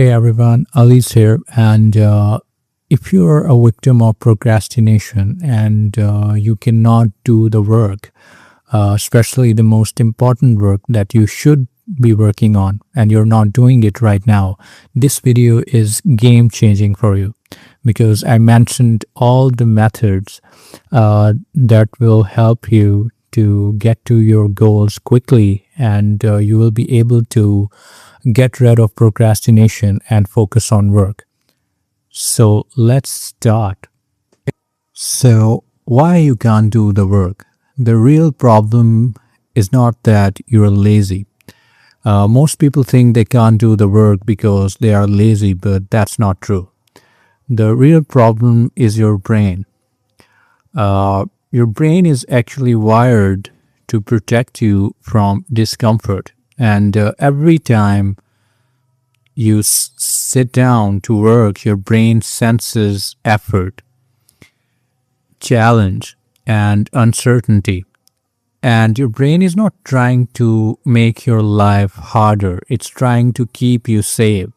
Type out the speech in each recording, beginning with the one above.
Hey everyone, Ali's here. And if you're a victim of procrastination and you cannot do the work, especially the most important work that you should be working on, and you're not doing it right now, this video is game changing for you because I mentioned all the methods that will help you to get to your goals quickly, and you will be able to get rid of procrastination and focus on work. So let's start. So, why you can't do the work? The real problem is not that you're lazy. Most people think they can't do the work because they are lazy, but that's not true. The real problem is your brain. Your brain is actually wired to protect you from discomfort. And every time you sit down to work, your brain senses effort, challenge, and uncertainty. And your brain is not trying to make your life harder, it's trying to keep you safe.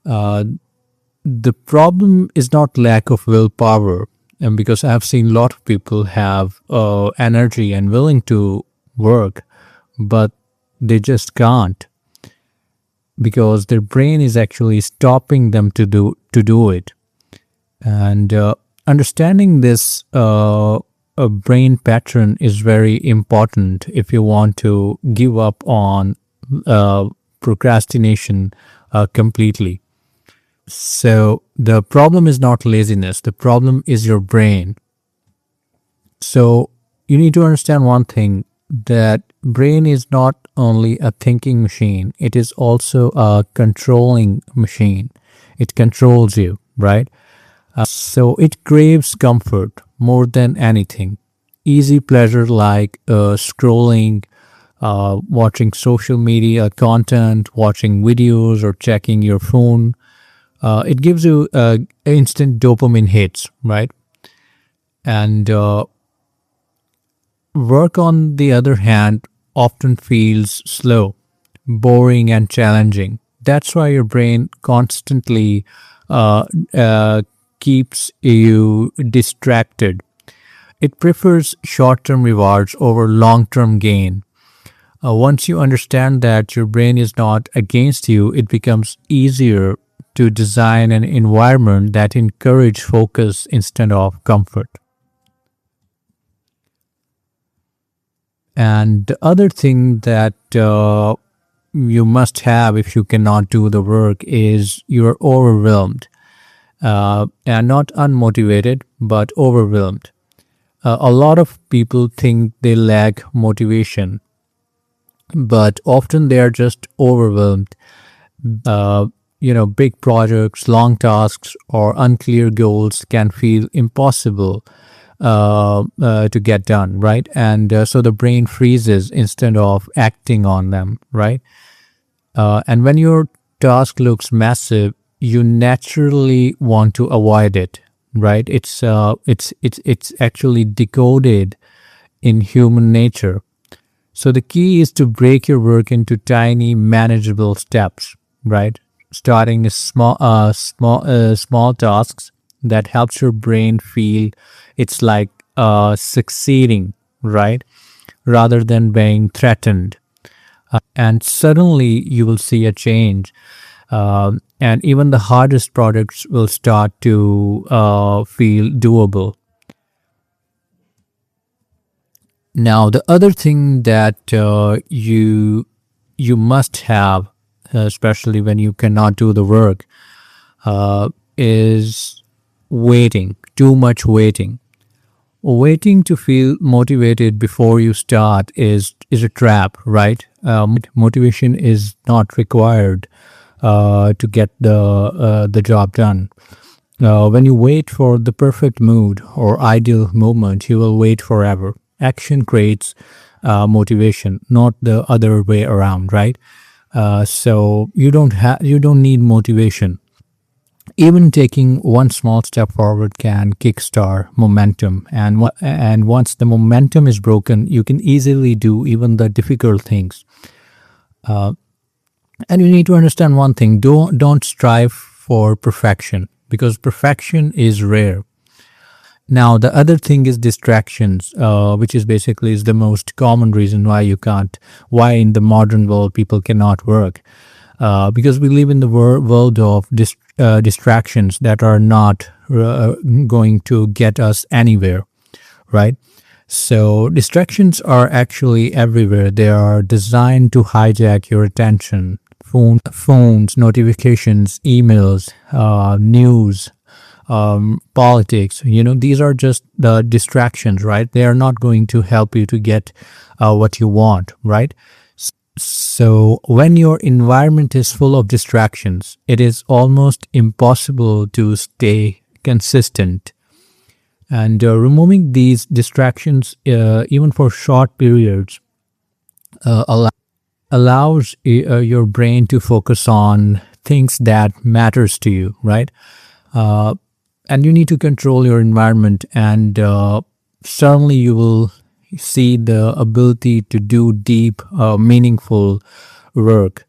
The problem is not lack of willpower, and because I've seen a lot of people have energy and willing to work, but they just can't because their brain is actually stopping them to do it. And understanding this brain pattern is very important if you want to give up on procrastination completely. So the problem is not laziness, the problem is your brain. So you need to understand one thing, that brain is not only a thinking machine, it is also a controlling machine. It controls you, right? So it craves comfort more than anything. Easy pleasure like scrolling, watching social media content, watching videos, or checking your phone. It gives you instant dopamine hits, right? And work, on the other hand, often feels slow, boring, and challenging. That's why your brain constantly keeps you distracted. It prefers short-term rewards over long-term gain. Once you understand that your brain is not against you, it becomes easier to design an environment that encourages focus instead of comfort. And the other thing that you must have if you cannot do the work is you're overwhelmed, and not unmotivated, but overwhelmed. A lot of people think they lack motivation, but often they are just overwhelmed. Big projects, long tasks, or unclear goals can feel impossible to get done, right? And so the brain freezes instead of acting on them, right? And when your task looks massive, you naturally want to avoid it, right? It's actually decoded in human nature. So the key is to break your work into tiny, manageable steps, right? Starting with small tasks that helps your brain feel it's like succeeding, right? Rather than being threatened. And suddenly you will see a change. And even the hardest projects will start to feel doable. Now, the other thing that you must have, especially when you cannot do the work, is waiting. Too much waiting. Waiting to feel motivated before you start is a trap, right? Motivation is not required to get the job done. When you wait for the perfect mood or ideal moment, you will wait forever. Action creates motivation, not the other way around, right? So you don't need motivation. Even taking one small step forward can kickstart momentum, and once the momentum is broken, you can easily do even the difficult things. And you need to understand one thing: don't strive for perfection, because perfection is rare. Now, the other thing is distractions, which is basically is the most common reason why you can't, why in the modern world people cannot work, because we live in the world of distractions that are not going to get us anywhere, right? So distractions are actually everywhere. They are designed to hijack your attention. Phones, notifications, emails, news, politics. These are just the distractions, right? They are not going to help you to get what you want, right? So when your environment is full of distractions, it is almost impossible to stay consistent. And removing these distractions, even for short periods, allows your brain to focus on things that matters to you, right? And you need to control your environment, and suddenly you will see the ability to do deep, meaningful work,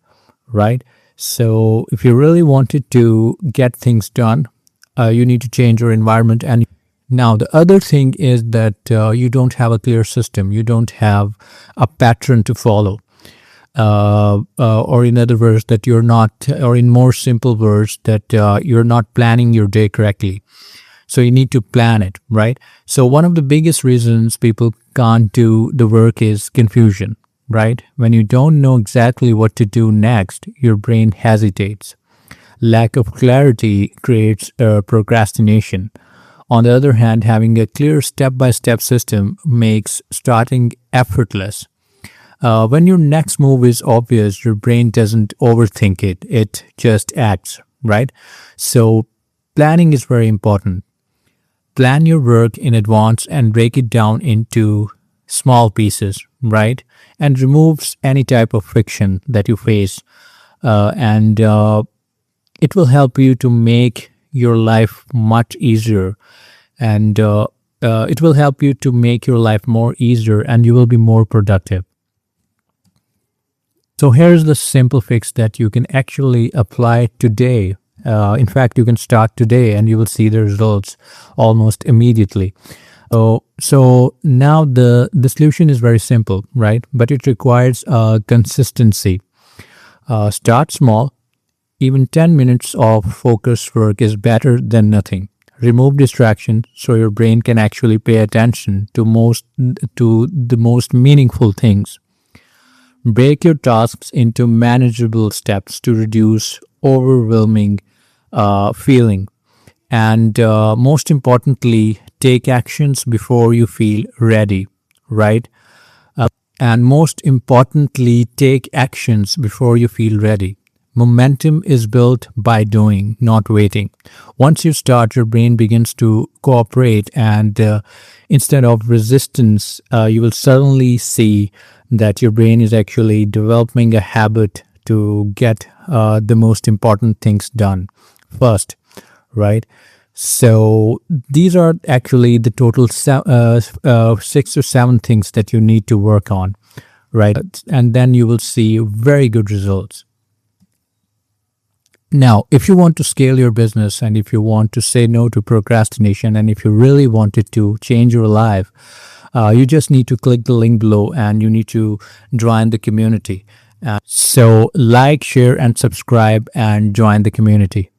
right? So if you really wanted to get things done, you need to change your environment. And now the other thing is that you don't have a clear system, you don't have a pattern to follow, or in other words, that you're not, or in more simple words, that you're not planning your day correctly. So you need to plan it, right? So one of the biggest reasons people can't do the work is confusion, right? When you don't know exactly what to do next, your brain hesitates. Lack of clarity creates procrastination. On the other hand, having a clear step-by-step system makes starting effortless. When your next move is obvious, your brain doesn't overthink it, it just acts, right? So planning is very important. Plan your work in advance and break it down into small pieces, right? And removes any type of friction that you face. And it will help you to make your life much easier. And it will help you to make your life more easier, and you will be more productive. So here's the simple fix that you can actually apply today. In fact, you can start today and you will see the results almost immediately. So now the solution is very simple, right? But it requires consistency. Start small. Even 10 minutes of focused work is better than nothing. Remove distractions so your brain can actually pay attention to the most meaningful things. Break your tasks into manageable steps to reduce overwhelming feeling. And most importantly, take actions before you feel ready, right? And most importantly, take actions before you feel ready. Momentum is built by doing, not waiting. Once you start, your brain begins to cooperate, and instead of resistance, you will suddenly see that your brain is actually developing a habit to get the most important things done first, right? So these are actually the total 6 or 7 things that you need to work on, right? And then you will see very good results. Now, if you want to scale your business, and if you want to say no to procrastination, and if you really wanted to change your life, you just need to click the link below and you need to join the community. So like, share, and subscribe and join the community.